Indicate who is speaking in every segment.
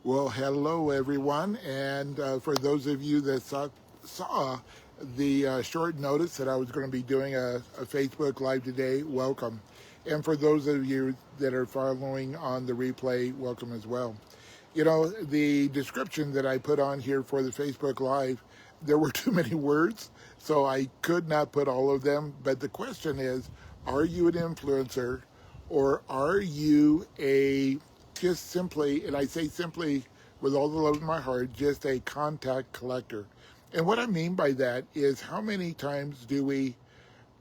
Speaker 1: Well, hello everyone, and for those of you that saw the short notice that I was going to be doing a Facebook Live today, welcome. And for those of you that are following on the replay, welcome as well. You know, the description that I put on here for the Facebook Live, there were too many words, so I could not put all of them. But the question is, are you an influencer, or are you just simply, and I say simply with all the love in my heart, just a contact collector? And what I mean by that is, how many times do we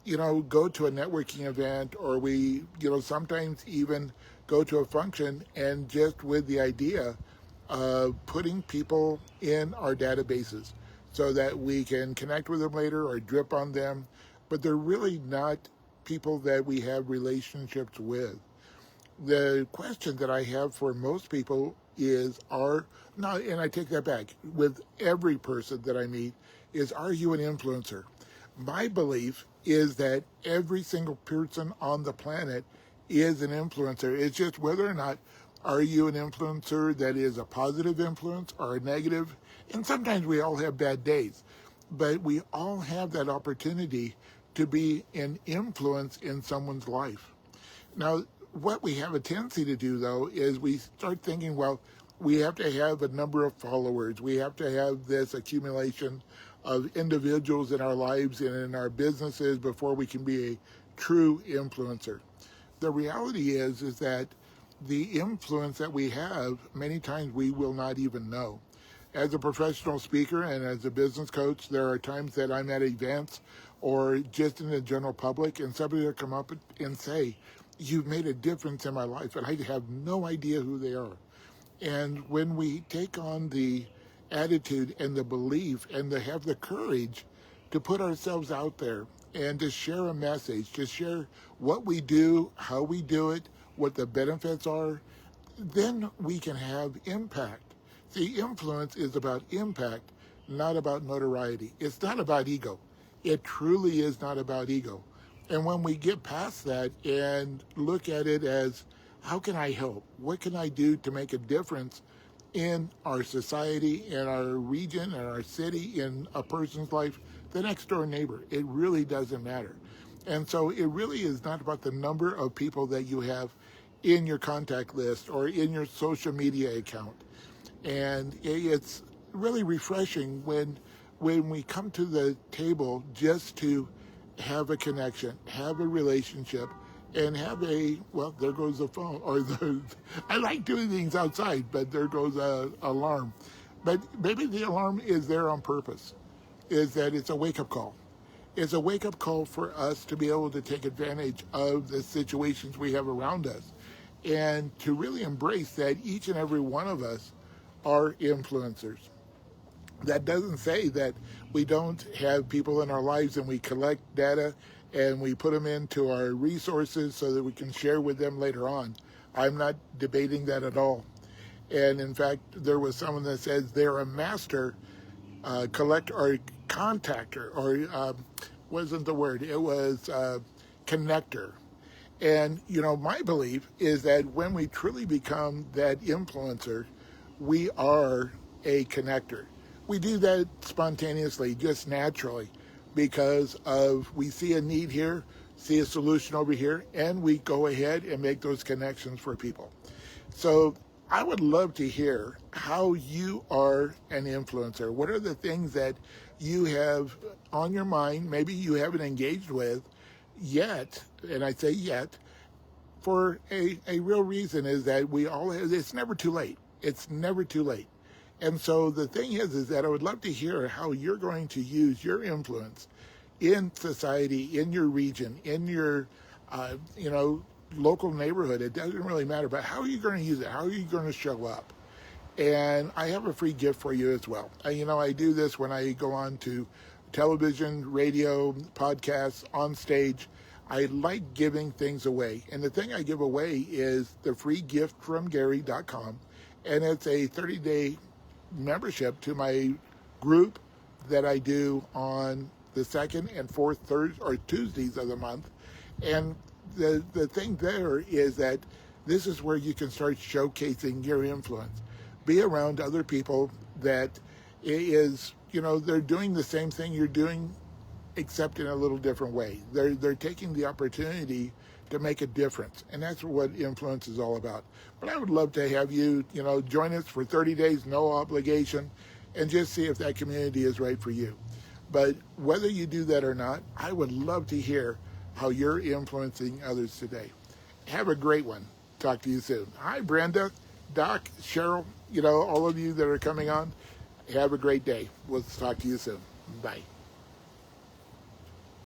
Speaker 1: go to a networking event, or we, sometimes even go to a function, and just with the idea of putting people in our databases so that we can connect with them later or drip on them, but they're really not people that we have relationships with. The question that I have for most people is, and I take that back, with every person that I meet, is, are you an influencer? My belief is that every single person on the planet is an influencer. It's just whether or not, are you an influencer that is a positive influence or a negative? And sometimes we all have bad days, but we all have that opportunity to be an influence in someone's life. Now, what we have a tendency to do, though, is we start thinking, well, we have to have a number of followers. We have to have this accumulation of individuals in our lives and in our businesses before we can be a true influencer. The reality is that the influence that we have, many times we will not even know. As a professional speaker and as a business coach, there are times that I'm at events or just in the general public, and somebody will come up and say, you've made a difference in my life, and I have no idea who they are. And when we take on the attitude and the belief and to have the courage to put ourselves out there and to share a message, to share what we do, how we do it, what the benefits are, then we can have impact. See, influence is about impact, not about notoriety. It's not about ego. It truly is not about ego. And when we get past that and look at it as, how can I help? What can I do to make a difference in our society, in our region, in our city, in a person's life, the next door neighbor? It really doesn't matter. And so it really is not about the number of people that you have in your contact list or in your social media account. And it's really refreshing when we come to the table just to have a connection, have a relationship, and have there goes the phone, I like doing things outside, but there goes a alarm. But maybe the alarm is there on purpose, is that it's a wake-up call. It's a wake-up call for us to be able to take advantage of the situations we have around us and to really embrace that each and every one of us are influencers. That doesn't say that we don't have people in our lives and we collect data and we put them into our resources so that we can share with them later on. I'm not debating that at all. And in fact, there was someone that says they're a master collector or contactor, or wasn't the word, it was connector. And, my belief is that when we truly become that influencer, we are a connector. We do that spontaneously, just naturally, because we see a need here, see a solution over here, and we go ahead and make those connections for people. So I would love to hear how you are an influencer. What are the things that you have on your mind, maybe you haven't engaged with yet, and I say yet, for a real reason, is that it's never too late. It's never too late. And so the thing is that I would love to hear how you're going to use your influence in society, in your region, in your, local neighborhood. It doesn't really matter, but how are you going to use it? How are you going to show up? And I have a free gift for you as well. I do this when I go on to television, radio, podcasts, on stage. I like giving things away. And the thing I give away is the free gift from Gary.com. And it's a 30-day membership to my group that I do on the second and fourth Thursdays or Tuesdays of the month. And the thing there is that this is where you can start showcasing your influence. be around other people that is, you know, they're doing the same thing you're doing, except in a little different way. They're taking the opportunity to make a difference, and that's what influence is all about. But I would love to have you, you know, join us for 30 days, no obligation, and just see if that community is right for you. But whether you do that or not, I would love to hear how you're influencing others today. Have a great one. Talk to you soon. Hi, Brenda, Doc, Cheryl, you know, all of you that are coming on. Have a great day. We'll talk to you soon. Bye.